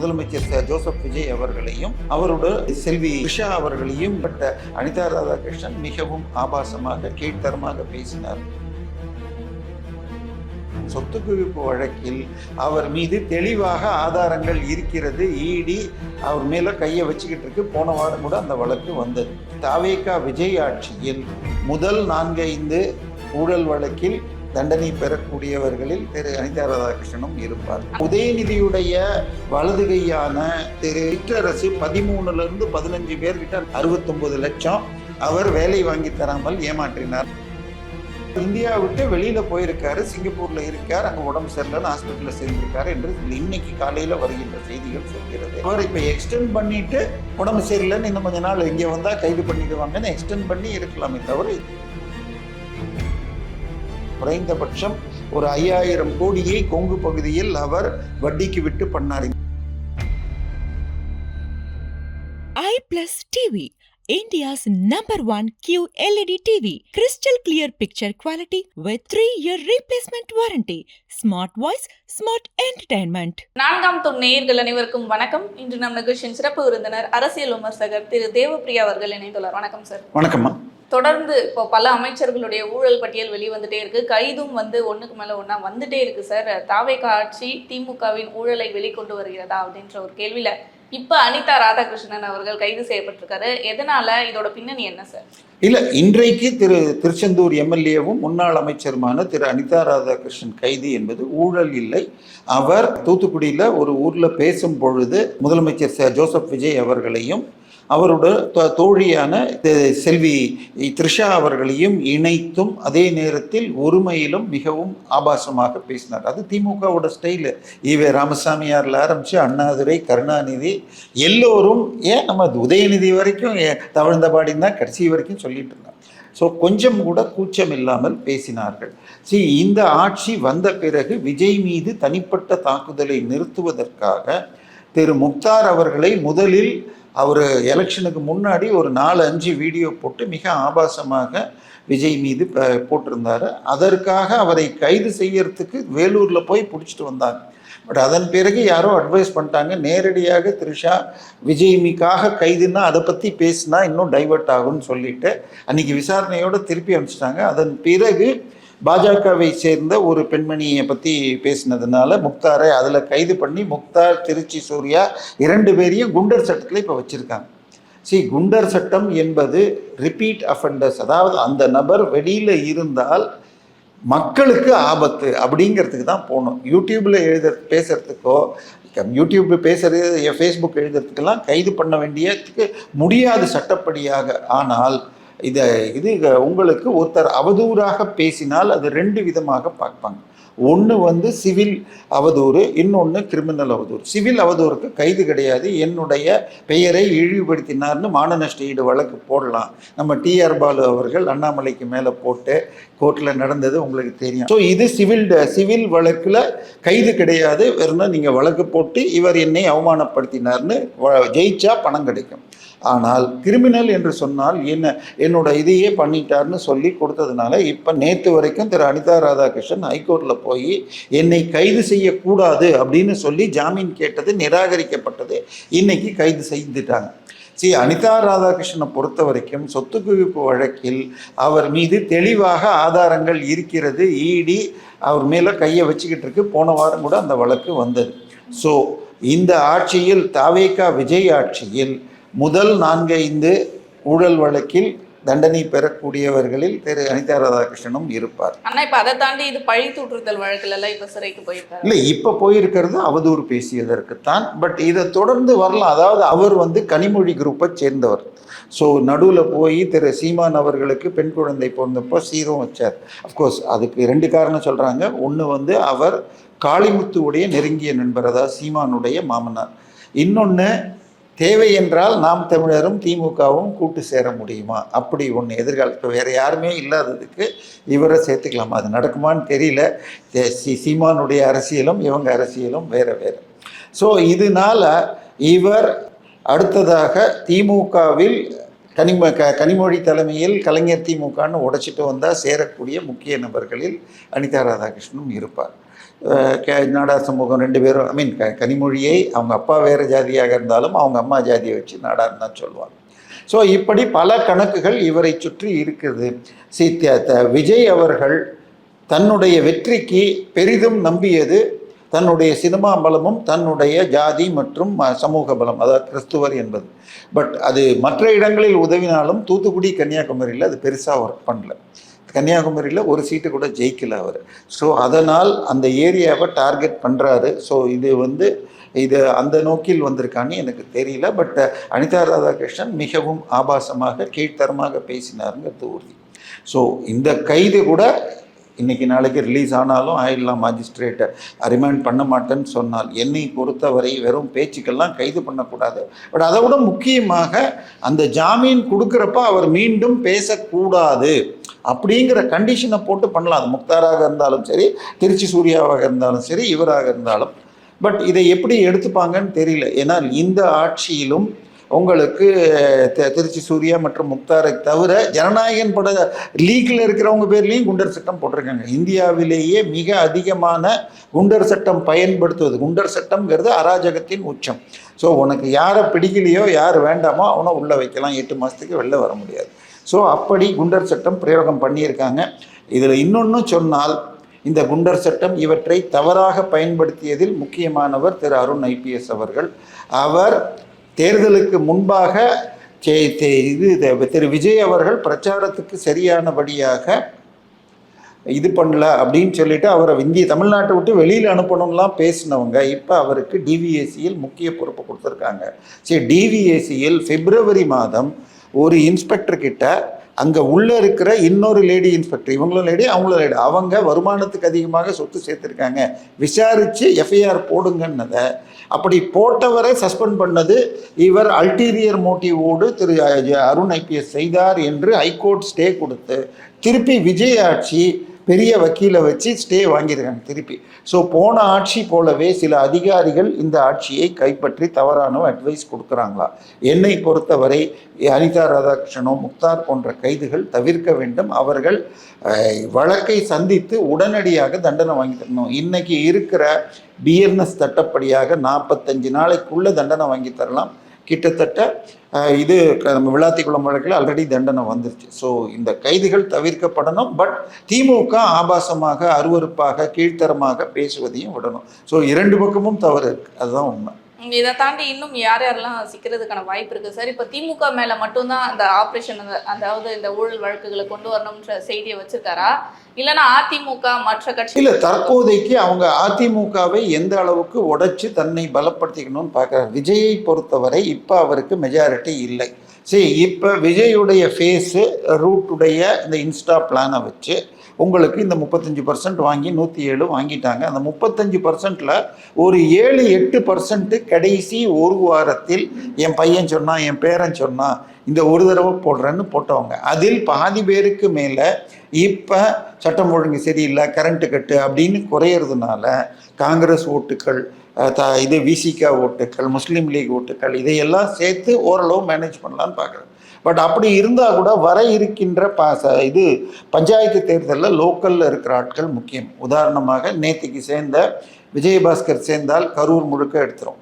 முதலமைச்சர் ஜோசப் விஜய் அவர்களையும் அவரோட செல்வி த்ரிஷா அவர்களையும் பட்ட அனிதா ராதாகிருஷ்ணன் மிகவும் ஆபாசமாக கீழ்த்தரமாக பேசினார். சொத்து குவிப்பு வழக்கில் அவர் மீது தெளிவாக ஆதாரங்கள் இருக்கிறது. இடி அவர் மேல கையை வச்சுக்கிட்டு இருக்கு. போன வாரம் கூட அந்த வழக்கு வந்தது. தாவேகா விஜய் ஆட்சியில் முதல் 4-5 ஊழல் வழக்கில் தண்டனை பெறக்கூடியவர்களில் திரு அனிதா ராதாகிருஷ்ணனும் இருப்பார். உதயநிதியுடைய வலது கையான திரு சிற்றரசு 13 to 15 பேர்கிட்ட 69 லட்சம் அவர் வேலை வாங்கி தராமல் ஏமாற்றினார். இந்தியா விட்டு வெளியில போயிருக்காரு, சிங்கப்பூர்ல இருக்கார், அங்க உடம்பு சரியில்லைன்னு ஹாஸ்பிட்டல்ல சேர்ந்திருக்காரு என்று இன்னைக்கு காலையில வருகின்ற செய்திகள் சொல்கிறது. அவர் இப்ப எக்ஸ்டெண்ட் பண்ணிட்டு உடம்பு சரியில்லைன்னு இன்னும் கொஞ்ச நாள் இங்க வந்தா கைது பண்ணிடுவாங்கன்னு எக்ஸ்டெண்ட் பண்ணி இருக்கலாமே தவிர குறைந்தபட்சம் ஒரு 5000 கோடியை கொங்கு பகுதியில் அவர் வட்டிக்கு விட்டு பண்ணார். iPlus TV, India's #1 QLED TV, crystal clear picture quality with 3-year replacement warranty, smart voice, smart entertainment. 4ஆம் தூண் நேயர்கள் அனைவருக்கும் வணக்கம். இன்று நம் நிகழ்ச்சியின் சிறப்பு விருந்தினர் அரசியல் விமர்சகர் திரு தேவப்பிரியா அவர்கள் இணைந்துள்ளார். வணக்கம் சார். வணக்கம்மா. தொடர்ந்து இப்போ பல அமைச்சர்களுடைய ஊழல் பட்டியல் வெளிவந்துட்டே இருக்கு. கைதும் ஒண்ணுக்கு மேல ஒண்ணா வந்துட்டே இருக்கு சார். தாவேகா ஆட்சி திமுகவின் ஊழலை வெளிக்கொண்டு வருகிறதா அப்படின்ற ஒரு கேள்வியில இப்ப அனிதா ராதாகிருஷ்ணன் அவர்கள் கைது செய்யப்பட்டிருக்காரு. எதனால, இதோட பின்னணி என்ன சார்? இல்ல, இன்றைக்கு திருச்செந்தூர் எம்எல்ஏவும் முன்னாள் அமைச்சருமான திரு அனிதா ராதாகிருஷ்ணன் கைது என்பது ஊழல் இல்லை. அவர் தூத்துக்குடியில ஒரு ஊர்ல பேசும் பொழுது முதலமைச்சர் ஜோசப் விஜய் அவர்களையும் அவரோட தோழியான செல்வி த்ரிஷா அவர்களையும் இணைத்தும் அதே நேரத்தில் ஒருமையிலும் மிகவும் ஆபாசமாக பேசினார். அது திமுகவோட ஸ்டைலு. ஈவே ராமசாமியார்ல ஆரம்பிச்சு அண்ணாதுரை, கருணாநிதி எல்லோரும், ஏன் நம்ம உதயநிதி வரைக்கும் தவழ்ந்தபாடின்னு தான் கடைசி வரைக்கும் சொல்லிட்டு இருந்தாங்க. ஸோ கொஞ்சம் கூட கூச்சம் இல்லாமல் பேசினார்கள். இந்த ஆட்சி வந்த பிறகு விஜய் மீது தனிப்பட்ட தாக்குதலை நிறுத்துவதற்காக திரு முக்தார் அவர்களை முதலில் அவர் எலெக்ஷனுக்கு முன்னாடி ஒரு 4-5 வீடியோ போட்டு மிக ஆபாசமாக விஜய் மீது போட்டிருந்தார். அதற்காக அவரை கைது செய்யறதுக்கு வேலூரில் போய் பிடிச்சிட்டு வந்தாங்க. பட் அதன் பிறகு யாரோ அட்வைஸ் பண்ணிட்டாங்க, நேரடியாக த்ரிஷா விஜய் மீக்காக கைதுன்னா அதை பற்றி பேசினா இன்னும் டைவர்ட் ஆகும்னு சொல்லிட்டு அன்றைக்கி விசாரணையோடு திருப்பி அனுப்பிச்சிட்டாங்க. அதன் பிறகு பாஜகவை சேர்ந்த ஒரு பெண்மணியை பற்றி பேசினதுனால முக்தாரை அதில் கைது பண்ணி முக்தார், திருச்சி சூர்யா 2 பேரையும் குண்டர் சட்டத்தில் இப்போ வச்சுருக்காங்க. குண்டர் சட்டம் என்பது ரிப்பீட் அஃபெண்டர்ஸ், அதாவது அந்த நபர் வெளியில் இருந்தால் மக்களுக்கு ஆபத்து அப்படிங்கிறதுக்கு தான் போகணும். யூடியூப்பில் பேசுகிறதுக்கோ, யூடியூப் பேசுகிறது, ஃபேஸ்புக் எழுதுறதுக்கெல்லாம் கைது பண்ண வேண்டியதுக்கு முடியாது சட்டப்படியாக. ஆனால் இது உங்களுக்கு ஒருத்தர் அவதூறாக பேசினால் அது 2 விதமாக பார்ப்பாங்க. ஒன்று சிவில் அவதூறு, இன்னொன்று கிரிமினல் அவதூறு. சிவில் அவதூறுக்கு கைது கிடையாது. என்னுடைய பெயரை இழிவுபடுத்தினார்னு மான நஷ்ட ஈடு வழக்கு போடலாம். நம்ம டிஆர் பாலு அவர்கள் அண்ணாமலைக்கு மேலே போட்டு கோர்ட்டில் நடந்தது உங்களுக்கு தெரியும். ஸோ இது சிவில் வழக்கில் கைது கிடையாது. வெறும் நீங்கள் வழக்கு போட்டு இவர் என்னை அவமானப்படுத்தினார்னு ஜெயிச்சா பணம் கிடைக்கும். ஆனால் கிரிமினல் என்று சொன்னால் என்னோட இதையே பண்ணிட்டார்னு சொல்லி கொடுத்ததுனால இப்போ நேற்று வரைக்கும் திரு அனிதா ராதாகிருஷ்ணன் ஹைகோர்ட்டில் போய் என்னை கைது செய்யக்கூடாது அப்படின்னு சொல்லி ஜாமீன் கேட்டது நிராகரிக்கப்பட்டது. இன்னைக்கு கைது செய்துட்டாங்க. அனிதா ராதாகிருஷ்ணனை பொறுத்த வரைக்கும் சொத்து குவிப்பு வழக்கில் அவர் மீது தெளிவாக ஆதாரங்கள் இருக்கிறது. இடி அவர் மேலே கையை வச்சுக்கிட்டு இருக்கு. போன வாரம் கூட அந்த வழக்கு வந்தது. ஸோ இந்த ஆட்சியில் தாவேகா விஜய் ஆட்சியில் முதல் 4-5 ஊழல் வழக்கில் தண்டனை பெறக்கூடியவர்களில் திரு அனிதா ராதாகிருஷ்ணனும் இருப்பார். ஆனா இப்ப அதை தாண்டி இது பழி தூற்றுதல் வழக்குல எல்லாம் இப்ப சிறைக்கு போயிருக்காரு. இல்லை, இப்ப போயிருக்கிறது அவதூறு பேசியதற்குத்தான். பட் இதை தொடர்ந்து வரலாம். அதாவது அவர் கனிமொழி குரூப்பை சேர்ந்தவர். ஸோ நடுவில் போய் திரு சீமான் அவர்களுக்கு பெண் குழந்தை பிறந்தப்போ சீரும் வச்சார். அஃப்கோர்ஸ் அதுக்கு 2 காரணம் சொல்கிறாங்க. ஒன்று அவர் காளிமுத்துவுடைய நெருங்கிய நண்பர், அதாவது சீமானுடைய மாமனார். இன்னொன்று, தேவை என்றால் நாம் தமிழரும் திமுகவும் கூட்டு சேர முடியுமா, அப்படி ஒன்று எதிர்காலத்தில் வேறு யாருமே இல்லாததுக்கு இவரை சேர்த்துக்கலாமா? அது நடக்குமான்னு தெரியல. சீமானுடைய அரசியலும் இவங்க அரசியலும் வேறு வேறு. ஸோ இதனால் இவர் அடுத்ததாக திமுகவில் கனிமொழி தலைமையில் கலைஞர் திமுகன்னு உடைச்சிட்டு வந்தால் சேரக்கூடிய முக்கிய நபர்களில் அனிதா ராதாகிருஷ்ணனும் இருப்பார். நாடார் சமூகம் 2 பேரும் கனிமொழியை அவங்க அப்பா வேறு ஜாதியாக இருந்தாலும் அவங்க அம்மா ஜாதியை வச்சு நாடார்னு தான் சொல்லுவாங்க. ஸோ இப்படி பல கணக்குகள் இவரை சுற்றி இருக்குது. விஜய் அவர்கள் தன்னுடைய வெற்றிக்கு பெரிதும் நம்பியது தன்னுடைய சினிமா பலமும் தன்னுடைய ஜாதி மற்றும் சமூக பலம், அதாவது கிறிஸ்துவர் என்பது. பட் அது மற்ற இடங்களில் உதவினாலும் தூத்துக்குடி கன்னியாகுமரியில் அது பெருசாக ஒர்க் பண்ணல. கன்னியாகுமரியில் ஒரு சீட்டு கூட ஜெயிக்கல அவர். ஸோ அதனால் அந்த ஏரியாவை டார்கெட் பண்ணுறாரு. ஸோ இது அந்த நோக்கில் வந்திருக்கான்னு எனக்கு தெரியல. பட் அனிதா ராதாகிருஷ்ணன் மிகவும் ஆபாசமாக கீழ்த்தரமாக பேசினாருங்கிறது உறுதி. ஸோ இந்த கைது கூட இன்றைக்கி நாளைக்கு ரிலீஸ் ஆனாலும் ஆயிடலாம், மாஜிஸ்ட்ரேட்டை ரிமாண்ட் பண்ண மாட்டேன்னு சொன்னால், என்னை பொறுத்தவரை வெறும் பேச்சுக்கெல்லாம் கைது பண்ணக்கூடாது. பட் அதை விட முக்கியமாக அந்த ஜாமீன் கொடுக்குறப்ப அவர் மீண்டும் பேசக்கூடாது அப்படிங்கிற கண்டிஷனை போட்டு பண்ணலாம். அது முக்தாராக இருந்தாலும் சரி, திருச்சி சூர்யாவாக இருந்தாலும் சரி, இவராக இருந்தாலும். பட் இதை எப்படி எடுத்துப்பாங்கன்னு தெரியல. ஏன்னா இந்த ஆட்சியிலும் உங்களுக்கு திருச்சி சூர்யா மற்றும் முக்தாரை தவிர ஜனநாயகன் பட லீக்கில் இருக்கிறவங்க பேர்லேயும் குண்டர் சட்டம் போட்டிருக்காங்க. இந்தியாவிலேயே மிக அதிகமான குண்டர் சட்டம் பயன்படுத்துவது. குண்டர் சட்டம்ங்கிறது அராஜகத்தின் உச்சம். ஸோ உனக்கு யாரை பிடிக்கலையோ, யார் வேண்டாமோ அவனை உள்ளே வைக்கலாம், 8 மாதத்துக்கு வெளில வர முடியாது. ஸோ அப்படி குண்டர் சட்டம் பிரயோகம் பண்ணியிருக்காங்க. இதில் இன்னொன்று சொன்னால், இந்த குண்டர் சட்டம் இவற்றை தவறாக பயன்படுத்தியதில் முக்கியமானவர் திரு அருண் IPS அவர்கள். அவர் தேர்தலுக்கு முன்பாக திரு விஜய் அவர்கள் பிரச்சாரத்துக்கு சரியானபடியாக இது பண்ணல அப்படின்னு சொல்லிட்டு அவரை தமிழ்நாட்டை விட்டு வெளியில் அனுப்பணும்லாம் பேசினவங்க இப்போ அவருக்கு DVACயில் முக்கிய பொறுப்பு கொடுத்துருக்காங்க. சரி, DVACயில் பிப்ரவரி மாதம் ஒரு இன்ஸ்பெக்டர் கிட்ட அங்கே உள்ளே இருக்கிற இன்னொரு லேடி இன்ஸ்பெக்டர், இவங்களும் லேடி அவங்களும் லேடி, அவங்க வருமானத்துக்கு அதிகமாக சொத்து சேர்த்துருக்காங்க, விசாரித்து FIR போடுங்கன்னதை அப்படி போட்டவரை சஸ்பெண்ட் பண்ணது இவர் அல்டீரியர் மோட்டிவோடு திரு அருண் IPS செய்தார் என்று ஹைகோர்ட் ஸ்டே கொடுத்து திருப்பி விஜய் ஆட்சி பெரிய வக்கீலை வச்சு ஸ்டே வாங்கியிருக்காங்க திருப்பி. ஸோ போன ஆட்சி போலவே சில அதிகாரிகள் இந்த ஆட்சியை கைப்பற்றி தவறான அட்வைஸ் கொடுக்குறாங்களா? என்னை பொறுத்தவரை அனிதா ராதாகிருஷ்ணனோ முக்தார் போன்ற கைதுகள் தவிர்க்க வேண்டும். அவர்கள் வழக்கை சந்தித்து உடனடியாக தண்டனை வாங்கி தரணும். இன்றைக்கி இருக்கிற BNS சட்டப்படியாக 45 நாளைக்குள்ளே தண்டனை வாங்கி தரலாம். கிட்டத்தட்ட இது நம்ம விளாத்திக்குளம் வழக்கில் ஆல்ரெடி தண்டனை வந்துருச்சு. ஸோ இந்த கைதுகள் தவிர்க்கப்படணும். பட் திமுக ஆபாசமாக, அருவருப்பாக, கீழ்த்தரமாக பேசுவதையும் விடணும். ஸோ 2 பக்கமும் தவறு இருக்குது, அதுதான் உண்மை. இதை தாண்டி இன்னும் யார் யாரெல்லாம் சிக்கிறதுக்கான வாய்ப்பு இருக்குது சார்? இப்போ திமுக மேலே மட்டும்தான் அந்த ஆப்ரேஷன், அதாவது இந்த ஊழல் வழக்குகளை கொண்டு வரணும்ன்ற செய்தியை வச்சுருக்காரா, இல்லைன்னா அதிமுக மற்ற கட்சி? இல்லை, தற்போதைக்கு அவங்க அதிமுகவை எந்த அளவுக்கு உடைச்சு தன்னை பலப்படுத்திக்கணும்னு பார்க்குறாரு. விஜயை பொறுத்தவரை இப்போ அவருக்கு மெஜாரிட்டி இல்லை. சரி, இப்போ விஜயுடைய ஃபேஸு ரூட்டுடைய இந்த இன்ஸ்டா பிளானை வச்சு உங்களுக்கு இந்த 35% வாங்கி 107 வாங்கிட்டாங்க. அந்த 35%ல் ஒரு 7-8% கடைசி ஒரு வாரத்தில் என் பையன் சொன்னான், என் பேரன் சொன்னான், இந்த ஒரு தடவை போடுறேன்னு போட்டவங்க. அதில் பாதி பேருக்கு மேலே இப்போ சட்டம் ஒழுங்கு சரியில்லை, கரண்ட்டு கட்டு அப்படின்னு குறையிறதுனால காங்கிரஸ் ஓட்டுக்கள், இது VCK ஓட்டுக்கள், முஸ்லீம் லீக் ஓட்டுக்கள், இதையெல்லாம் சேர்த்து ஓரளவு மேனேஜ் பண்ணலான்னு பார்க்குறேன். பட் அப்படி இருந்தால் கூட வர இருக்கின்ற பஞ்சாயத்து தேர்தலில் லோக்கலில் இருக்கிற ஆட்கள் முக்கியம். உதாரணமாக நேற்றுக்கு சேர்ந்த விஜயபாஸ்கர் சேர்ந்தால் கரூர் முழுக்க எடுத்துரும்.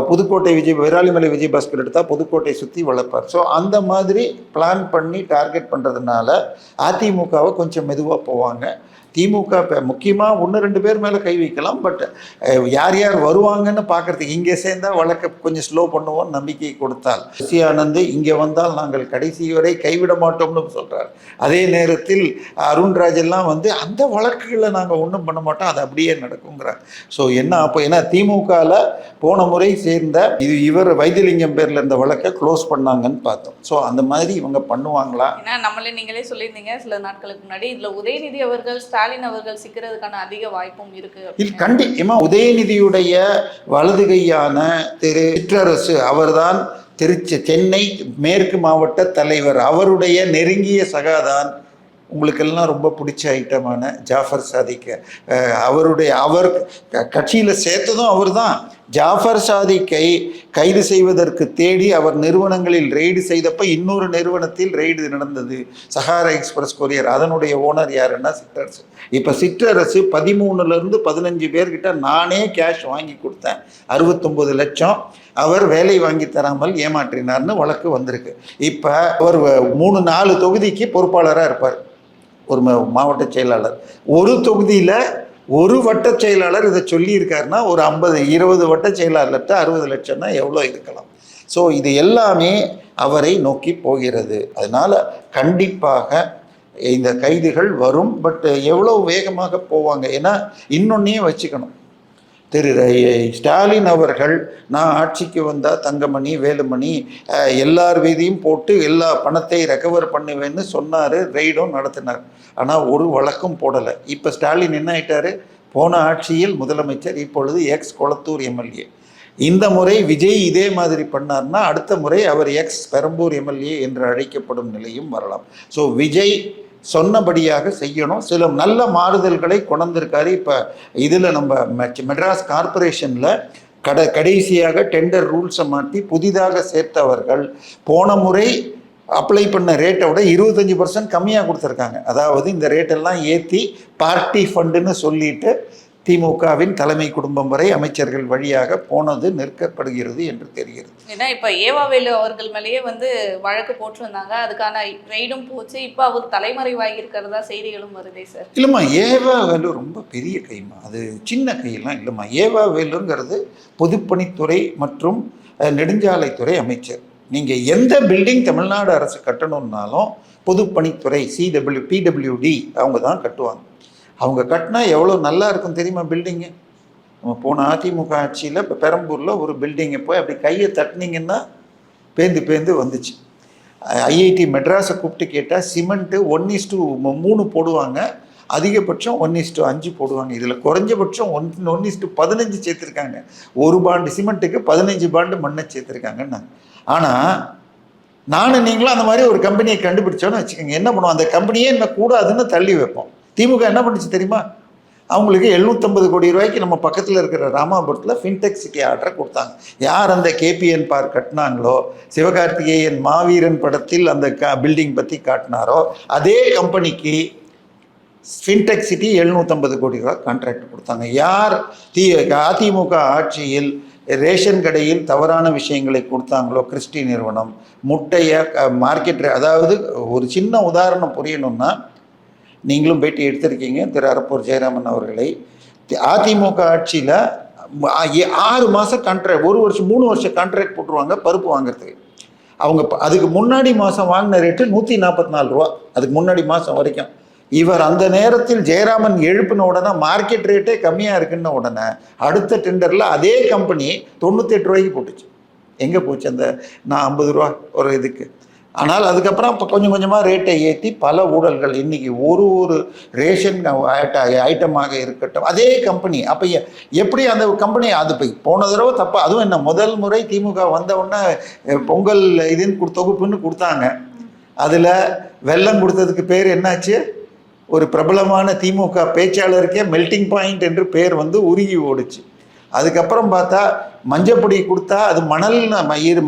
புதுக்கோட்டை விராலிமலை விஜயபாஸ்கர் எடுத்தால் புதுக்கோட்டை சுற்றி வளர்ப்பார். ஸோ அந்த மாதிரி பிளான் பண்ணி டார்கெட் பண்ணுறதுனால அதிமுகவை கொஞ்சம் மெதுவாக போவாங்க. திமுக முக்கியமாக 1-2 பேர் மேலே கை வைக்கலாம். பட் யார் யார் வருவாங்கன்னு பார்க்குறதுக்கு இங்கே சேர்ந்தால் வழக்கை கொஞ்சம் ஸ்லோ பண்ணுவோம் நம்பிக்கை கொடுத்தால். ஆனந்த் இங்கே வந்தால் நாங்கள் கடைசி வரை கைவிட மாட்டோம்னு சொல்கிறார். அதே நேரத்தில் அருண்ராஜ் எல்லாம் அந்த வழக்குகளை நாங்கள் ஒன்றும் பண்ண மாட்டோம், அது அப்படியே நடக்குங்கிறார். ஸோ என்ன அப்போ, ஏன்னா திமுகவில் போன முறை சேர்ந்த இவர் வைத்தியலிங்கம் பேரில் இருந்த வழக்கை க்ளோஸ் பண்ணாங்கன்னு பார்த்தோம். ஸோ அந்த மாதிரி இவங்க பண்ணுவாங்களா? ஏன்னா நம்மளே நீங்களே சொல்லியிருந்தீங்க சில நாட்களுக்கு முன்னாடி, இதில் உதயநிதி அவர்கள், ஸ்டாலின் அவர்கள் சிக்கிறதுக்கான அதிக வாய்ப்பும் இருக்கு. கண்டிப்பா உதயநிதியுடைய வலது கையான திரு சிற்றரசு அவர்தான் சென்னை மேற்கு மாவட்ட தலைவர். அவருடைய நெருங்கிய சகாதான் உங்களுக்கெல்லாம் ரொம்ப பிடிச்ச ஐட்டமான ஜாஃபர் சாதிக். அவர் கட்சியில் சேர்த்ததும் அவர் தான். ஜாஃபர் சாதிக்கை கைது செய்வதற்கு தேடி அவர் நிறுவனங்களில் ரெய்டு செய்தப்ப இன்னொரு நிறுவனத்தில் ரெய்டு நடந்தது, சஹாரா எக்ஸ்பிரஸ் கொரியர். அதனுடைய ஓனர் யாருன்னா சிற்றரசு. இப்போ சிற்றரசு 13லேருந்து 15 பேர்கிட்ட நானே கேஷ் வாங்கி கொடுத்தேன், 69 லட்சம், அவர் வேலை வாங்கி தராமல் ஏமாற்றினார்னு வழக்கு வந்திருக்கு. இப்போ அவர் 3-4 தொகுதிக்கு பொறுப்பாளராக இருப்பார், ஒரு மாவட்ட செயலாளர். ஒரு தொகுதியில் ஒரு வட்ட செயலாளர் இதை சொல்லியிருக்காருன்னா ஒரு 50-20 வட்ட செயலாளர்கிட்ட 60 லட்சம்னா எவ்வளோ இருக்கலாம். ஸோ இது எல்லாமே அவரை நோக்கி போகிறது. அதனால் கண்டிப்பாக இந்த கைதுகள் வரும். பட் எவ்வளோ வேகமாக போவாங்க, ஏன்னா இன்னொன்னையும் வச்சுக்கணும். திரு ஸ்டாலின் அவர்கள் நான் ஆட்சிக்கு வந்தால் தங்கமணி வேலுமணி எல்லார் வீதியும் போட்டு எல்லா பணத்தை ரெக்கவர் பண்ணுவேன்னு சொன்னார், ரெய்டும் நடத்தினார். ஆனால் ஒரு வழக்கும் போடலை. இப்போ ஸ்டாலின் என்ன ஆயிட்டார், போன ஆட்சியில் முதலமைச்சர், இப்பொழுது எக்ஸ் கொளத்தூர் எம்எல்ஏ. இந்த முறை விஜய் இதே மாதிரி பண்ணார்னா அடுத்த முறை அவர் எக்ஸ் பெரம்பூர் எம்எல்ஏ என்று அழைக்கப்படும் நிலையும் வரலாம். ஸோ விஜய் சொன்னபடியாக செய்யணும். சில நல்ல மாறுதல்களை கொண்டிருக்காரு. இப்போ இதில் நம்ம மெட்ராஸ் கார்பரேஷனில் கடைசியாக டெண்டர் ரூல்ஸை மாற்றி புதிதாக சேர்த்தவர்கள் போன முறை அப்ளை பண்ண ரேட்டை விட 25% கம்மியாக கொடுத்துருக்காங்க. அதாவது இந்த ரேட்டெல்லாம் ஏற்றி பார்ட்டி ஃபண்டுன்னு சொல்லிட்டு திமுகவின் தலைமை குடும்பம் வரை அமைச்சர்கள் வழியாக போனது நிற்கப்படுகிறது என்று தெரிகிறது. ஏன்னா இப்போ ஏவாவேலு அவர்கள் மேலேயே வழக்கு போட்டிருந்தாங்க, அதுக்கான ரெய்டும் போச்சு, இப்போ அவர் தலைமறைவாகி இருக்கிறதா செய்திகளும் வருதே சார். இல்லைம்மா, ஏவாவேலு ரொம்ப பெரிய கைமா, அது சின்ன கையெல்லாம் இல்லைம்மா. ஏவாவேலுங்கிறது பொதுப்பணித்துறை மற்றும் நெடுஞ்சாலைத்துறை அமைச்சர். நீங்கள் எந்த பில்டிங் தமிழ்நாடு அரசு கட்டணுன்னாலும் பொதுப்பணித்துறை பிடபிள்யூடி அவங்க தான் கட்டுவாங்க. அவங்க கட்டினா எவ்வளோ நல்லா இருக்கும் தெரியுமா பில்டிங்கு. நம்ம போன அதிமுக ஆட்சியில் இப்போ பெரம்பூரில் ஒரு பில்டிங்கை போய் அப்படி கையை தட்டினீங்கன்னா பேந்து வந்துச்சு. ஐஐடி மெட்ராஸை கூப்பிட்டு கேட்டால் சிமெண்ட்டு 1:3 போடுவாங்க, அதிகபட்சம் 1:5 போடுவாங்க. இதில் குறைஞ்சபட்சம் 1:15 சேர்த்துருக்காங்க. ஒரு பாண்டு சிமெண்ட்டுக்கு 15 பாண்டு மண்ணை சேர்த்துருக்காங்கன்னு. ஆனால் நானும் நீங்களும் அந்த மாதிரி ஒரு கம்பெனியை கண்டுபிடிச்சோன்னு வச்சுக்கோங்க, என்ன பண்ணுவோம், அந்த கம்பெனியே என்ன கூடாதுன்னு தள்ளி வைப்போம். திமுக என்ன பண்ணுச்சு தெரியுமா, அவங்களுக்கு 750 கோடி ரூபாய்க்கு நம்ம பக்கத்தில் இருக்கிற ராமாபுரத்தில் ஃபின்டெக் சிட்டி ஆர்டரை கொடுத்தாங்க. யார் அந்த கேபிஎன் பார்க் கட்டினாங்களோ, சிவகார்த்திகேயன் மாவீரன் படத்தில் அந்த பில்டிங் பற்றி காட்டினாரோ அதே கம்பெனிக்கு ஃபின்டெக் சிட்டி 750 கோடி ரூபா கான்ட்ராக்ட் கொடுத்தாங்க. யார் அதிமுக ஆட்சியில் ரேஷன் கடையில் தவறான விஷயங்களை கொடுத்தாங்களோ, கிறிஸ்டி நிறுவனம், முட்டையை மார்க்கெட், அதாவது ஒரு சின்ன உதாரணம் புரியணும்னா, நீங்களும் பேட்டி எடுத்திருக்கீங்க திரு அரப்பூர் ஜெயராமன் அவர்களை. அதிமுக ஆட்சியில் 6 மாதம் கான்ட்ராக்ட், 1 வருஷம் 3 வருஷம் கான்ட்ராக்ட் போட்டுருவாங்க பருப்பு வாங்குறதுக்கு. அவங்க அதுக்கு முன்னாடி மாதம் வாங்கின ரேட்டு 144 ரூபா, அதுக்கு முன்னாடி மாதம் வரைக்கும். இவர் அந்த நேரத்தில் ஜெயராமன் எழுப்பின உடனே மார்க்கெட் ரேட்டே கம்மியாக இருக்குன்ன உடனே அடுத்த டெண்டரில் அதே கம்பெனி 98 ரூபாய்க்கு போட்டுச்சு. எங்கே போச்சு அந்த 50 ரூபா ஒரு இதுக்கு. ஆனால் அதுக்கப்புறம் இப்போ கொஞ்சம் கொஞ்சமாக ரேட்டை ஏற்றி பல ஊழல்கள். இன்றைக்கி ஒரு ரேஷன் ஐட்டமாக இருக்கட்டும் அதே கம்பெனி. அப்போ எப்படி அந்த கம்பெனி அது போன தடவை தப்பா, அதுவும் என்ன முதல் முறை திமுக வந்தவுடனே பொங்கல் இதுன்னு தொகுப்புன்னு கொடுத்தாங்க. அதில் வெல்லம் கொடுத்ததுக்கு பேர் என்னாச்சு, ஒரு பிரபலமான திமுக பேச்சாளருக்கே மெல்டிங் பாயிண்ட் என்று பேர் உருகி ஓடுச்சு. அதுக்கப்புறம் பார்த்தா மஞ்சப்பொடி கொடுத்தா அது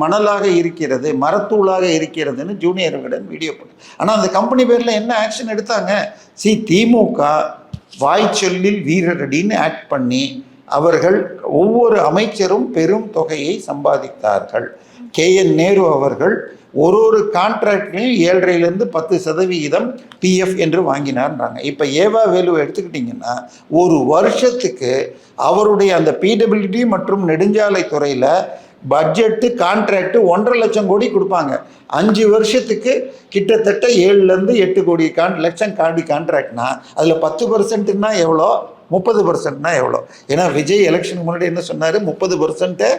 மணலாக இருக்கிறது, மரத்தூளாக இருக்கிறதுன்னு ஜூனியர்களிடம் வீடியோ போட்டு. ஆனால் அந்த கம்பெனி பேரில் என்ன ஆக்ஷன் எடுத்தாங்க, திமுக வாய்ச்சொல்லில் வீரரடின்னு ஆக்ட் பண்ணி அவர்கள் ஒவ்வொரு அமைச்சரும் பெரும் தொகையை சம்பாதித்தார்கள். KN நேரு அவர்கள் ஒரு கான்ட்ராக்ட்லையும் 7.5% 10% PF என்று வாங்கினார்ன்றாங்க. இப்போ ஏவாவேலுவை எடுத்துக்கிட்டிங்கன்னா ஒரு வருஷத்துக்கு அவருடைய அந்த பிடபிள்யூடி மற்றும் நெடுஞ்சாலை துறையில் பட்ஜெட்டு கான்ட்ராக்டு 1.5 லட்சம் கோடி கொடுப்பாங்க. 5 வருஷத்துக்கு கிட்டத்தட்ட 7லேருந்து 8 கோடி லட்சம் கான்ட்ராக்ட்னா அதில் 10%னா எவ்வளோ, 30%னா எவ்வளோ. ஏன்னா விஜய் எலெக்ஷனுக்கு முன்னாடி என்ன சொன்னார், 30%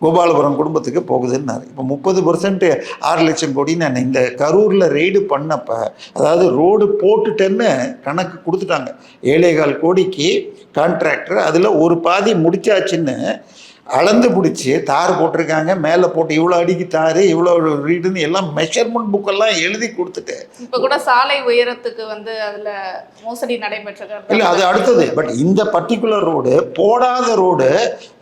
கோபாலபுரம் குடும்பத்துக்கு போகுதுன்னாரு. இப்போ 30% 6 லட்சம் கோடின்னு இந்த கரூரில் ரெய்டு பண்ணப்போ, அதாவது ரோடு போட்டுட்டேன்னு கணக்கு கொடுத்துட்டாங்க. 7.25 கோடிக்கு கான்ட்ராக்டர், அதில் ஒரு பாதி முடிச்சாச்சுன்னு அளந்து பிடிச்சி தார் போட்டிருக்காங்க, மேலே போட்டு இவ்வளோ அடிக்கு தார், இவ்வளோ வீடுன்னு எல்லாம் மெஷர்மெண்ட் புக்கெல்லாம் எழுதி கொடுத்துட்டு. இப்போ கூட சாலை உயரத்துக்கு வந்து அதில் மோசடி நடைபெற்றிருக்காரு. இல்லை, அது அடுத்தது. பட் இந்த பர்டிகுலர் ரோடு போடாத ரோடு,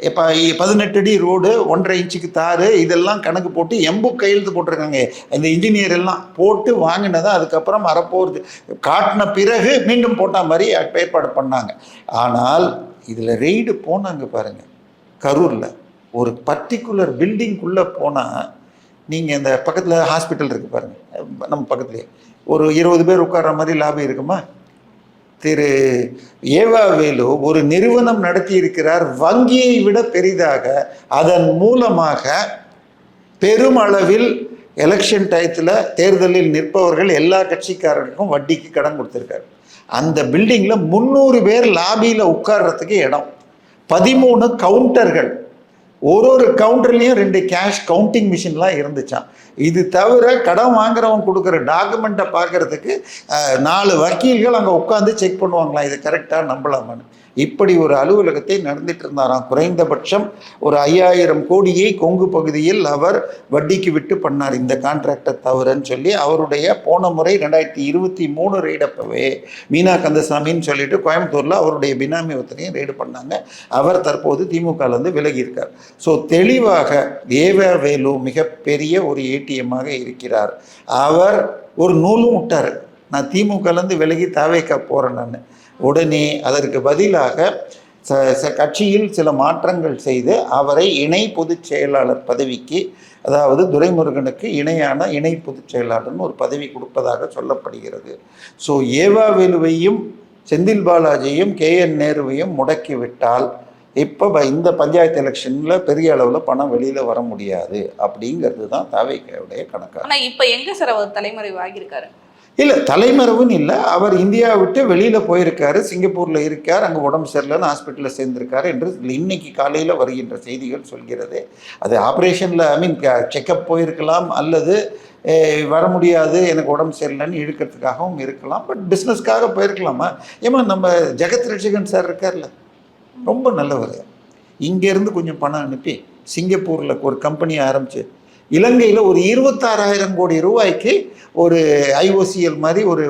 இப்போ 18 அடி ரோடு, 1.5 இன்ச்சுக்கு தார், இதெல்லாம் கணக்கு போட்டு எம்புக் கையெழுத்து போட்டிருக்காங்க. இந்த இன்ஜினியர் எல்லாம் போட்டு வாங்கினதை அதுக்கப்புறம் வரப்போகிறது காட்டின பிறகு மீண்டும் போட்ட மாதிரி ஏற்பாடு பண்ணாங்க. ஆனால் இதில் ரெய்டு போனாங்க பாருங்கள். கரூரில் ஒரு பர்டிகுலர் பில்டிங்குள்ளே போனால், நீங்கள் இந்த பக்கத்தில் ஹாஸ்பிட்டல் இருக்குது பாருங்கள், நம்ம பக்கத்துலேயே ஒரு 20 பேர் உட்கார்ற மாதிரி லாபி இருக்குமா? திரு ஏவா வேலு ஒரு நிறுவனம் நடத்தி இருக்கிறார், வங்கியை விட பெரிதாக. அதன் மூலமாக பெருமளவில் எலெக்ஷன் டயத்தில் தேர்தலில் நிற்பவர்கள் எல்லா கட்சிக்காரர்களுக்கும் வட்டிக்கு கடன் கொடுத்துருக்காரு. அந்த பில்டிங்கில் 300 பேர் லாபியில் உட்கார்றதுக்கு இடம், 13 கவுண்டர்கள், ஒரு கவுண்டர்லேயும் 2 கேஷ் கவுண்டிங் மிஷின்லாம் இருந்துச்சான். இது தவிர கடன் வாங்குறவங்க கொடுக்குற டாக்குமெண்ட்டை பார்க்குறதுக்கு 4 வக்கீல்கள் அங்கே உட்காந்து செக் பண்ணுவாங்களாம், இது கரெக்டாக நம்பலாமான்னு. இப்படி ஒரு அலுவலகத்தை நடந்துட்டு இருந்தாராம். குறைந்தபட்சம் ஒரு 5000 கோடியை கொங்கு பகுதியில் அவர் வட்டிக்கு விட்டு பண்ணார், இந்த கான்ட்ராக்டை தவிரன்னு சொல்லி. அவருடைய போன முறை 2023 ரெய்டப்பவே மீனா கந்தசாமின்னு சொல்லிட்டு கோயம்புத்தூரில் அவருடைய பினாமி ஒருத்தரையும் ரெய்டு பண்ணாங்க. அவர் தற்போது திமுகலேருந்து விலகியிருக்கார். ஸோ தெளிவாக ஏவா வேலு மிகப்பெரிய ஒரு ஏடிஎம்மாக இருக்கிறார். அவர் ஒரு நூலும் விட்டார், நான் திமுகலேருந்து விலகி தாவேக்கா போகிறேன் நான். உடனே அதற்கு பதிலாக கட்சியில் சில மாற்றங்கள் செய்து அவரை இணை பொதுச் செயலாளர் பதவிக்கு, அதாவது துரைமுருகனுக்கு இணையான இணை பொதுச் செயலாளர்னு ஒரு பதவி கொடுப்பதாக சொல்லப்படுகிறது. ஸோ ஏவா வேலுவையும் செந்தில் பாலாஜியும் KN நேருவையும் முடக்கிவிட்டால் இப்போ இந்த பஞ்சாயத்து எலெக்ஷனில் பெரிய அளவில் பணம் வெளியில் வர முடியாது அப்படிங்கிறது தான் தாவேக்காவுடைய கணக்காக. ஆனால் இப்போ எங்கே சார் அவர் தலைமறைவு ஆகியிருக்காரு? இல்லை, தலைமறைவுன்னு இல்லை, அவர் இந்தியாவை விட்டு வெளியில் போயிருக்காரு, சிங்கப்பூரில் இருக்கார், அங்கே உடம்பு சரியில்லைன்னு ஹாஸ்பிட்டலில் சேர்ந்திருக்காரு என்று இன்னைக்கு காலையில் வருகின்ற செய்திகள் சொல்கிறது. அது ஆப்ரேஷனில் செக்கப் போயிருக்கலாம், அல்லது வர முடியாது எனக்கு உடம்பு சரியில்லைன்னு இழுக்கிறதுக்காகவும் இருக்கலாம். பட் பிஸ்னஸ்க்காக போயிருக்கலாமா? ஏமா நம்ம ஜெகத் ரட்சகன் சார் இருக்கார்ல, ரொம்ப நல்லவர். இங்கேருந்து கொஞ்சம் பணம் அனுப்பி சிங்கப்பூரில் ஒரு கம்பெனியை ஆரம்பித்து இலங்கையில் ஒரு 26,000 கோடி ரூபாய்க்கு ஒரு IOCL மாதிரி ஒரு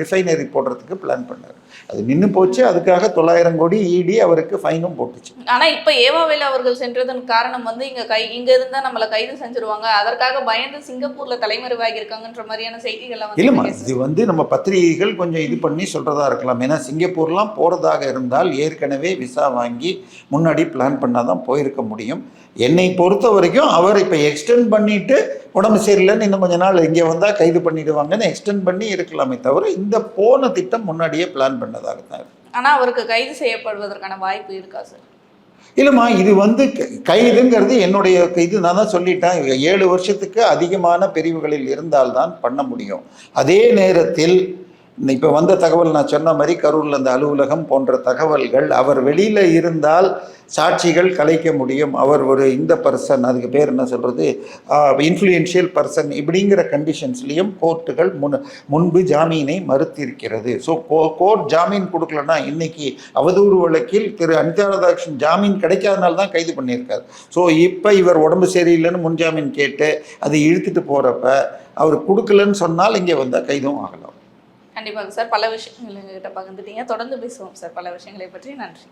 ரிஃபைனரி போடுறதுக்கு பிளான் பண்ணார். அது நின்று போச்சு. அதுக்காக 900 கோடி ED அவருக்கு ஃபைனும் போட்டுச்சு. ஆனால் இப்போ ஏவாவேலு அவர்கள் சென்றதன் காரணம் வந்து இங்கே இருந்தால் நம்மளை கைது செஞ்சுருவாங்க, அதற்காக பயந்து சிங்கப்பூரில் தலைமறைவாகி இருக்காங்கன்ற மாதிரியான செய்திகள்லாம் இல்லைம்மா, இது நம்ம பத்திரிகைகள் கொஞ்சம் இது பண்ணி சொல்கிறதா இருக்கலாம். ஏன்னா சிங்கப்பூர்லாம் போகிறதாக இருந்தால் ஏற்கனவே விசா வாங்கி முன்னாடி பிளான் பண்ணால் தான் போயிருக்க முடியும். என்னை பொறுத்த வரைக்கும் அவர் இப்போ எக்ஸ்டெண்ட் பண்ணிவிட்டு உடம்பு சரியில்லைன்னு இன்னும் கொஞ்ச நாள் இங்கே வந்தால் கைது பண்ணிடுவாங்கன்னு எக்ஸ்டெண்ட் பண்ணி இருக்கலாமே தவிர இந்த போன திட்டம் முன்னாடியே பிளான் பண்ணதாக தான். ஆனால் அவருக்கு கைது செய்யப்படுவதற்கான வாய்ப்பு இருக்கா சார்? இல்லைம்மா, இது கைதுங்கிறது என்னுடைய இது, நான் தான் சொல்லிட்டேன், 7 வருஷத்துக்கு அதிகமான பிரிவுகளில் இருந்தால்தான் பண்ண முடியும். அதே நேரத்தில் இப்போ வந்த தகவல் நான் சொன்ன மாதிரி கரூரில் அந்த அலுவலகம் போன்ற தகவல்கள், அவர் வெளியில் இருந்தால் சாட்சிகள் கலைக்க முடியும், அவர் ஒரு இந்த பர்சன், அதுக்கு பேர் என்ன சொல்கிறது, இன்ஃப்ளூயன்ஷியல் பர்சன், இப்படிங்கிற கண்டிஷன்ஸ்லேயும் கோர்ட்டுகள் முன்பு ஜாமீனை மறுத்திருக்கிறது. ஸோ கோர்ட் ஜாமீன் கொடுக்கலன்னா, இன்றைக்கி அவதூறு வழக்கில் திரு அனிதா ராதாகிருஷ்ணன் ஜாமீன் கிடைக்காதனால தான் கைது பண்ணியிருக்காரு. ஸோ இப்போ இவர் உடம்பு சரியில்லைன்னு முன்ஜாமீன் கேட்டு அதை இழுத்துட்டு போகிறப்ப அவர் கொடுக்கலன்னு சொன்னால் இங்கே வந்தால் கைதும் ஆகலாம். கண்டிப்பாக சார், பல விஷயங்கள் எங்ககிட்ட பகிர்ந்துட்டீங்க. தொடர்ந்து பேசுவோம் சார் பல விஷயங்களை பற்றி. நன்றி.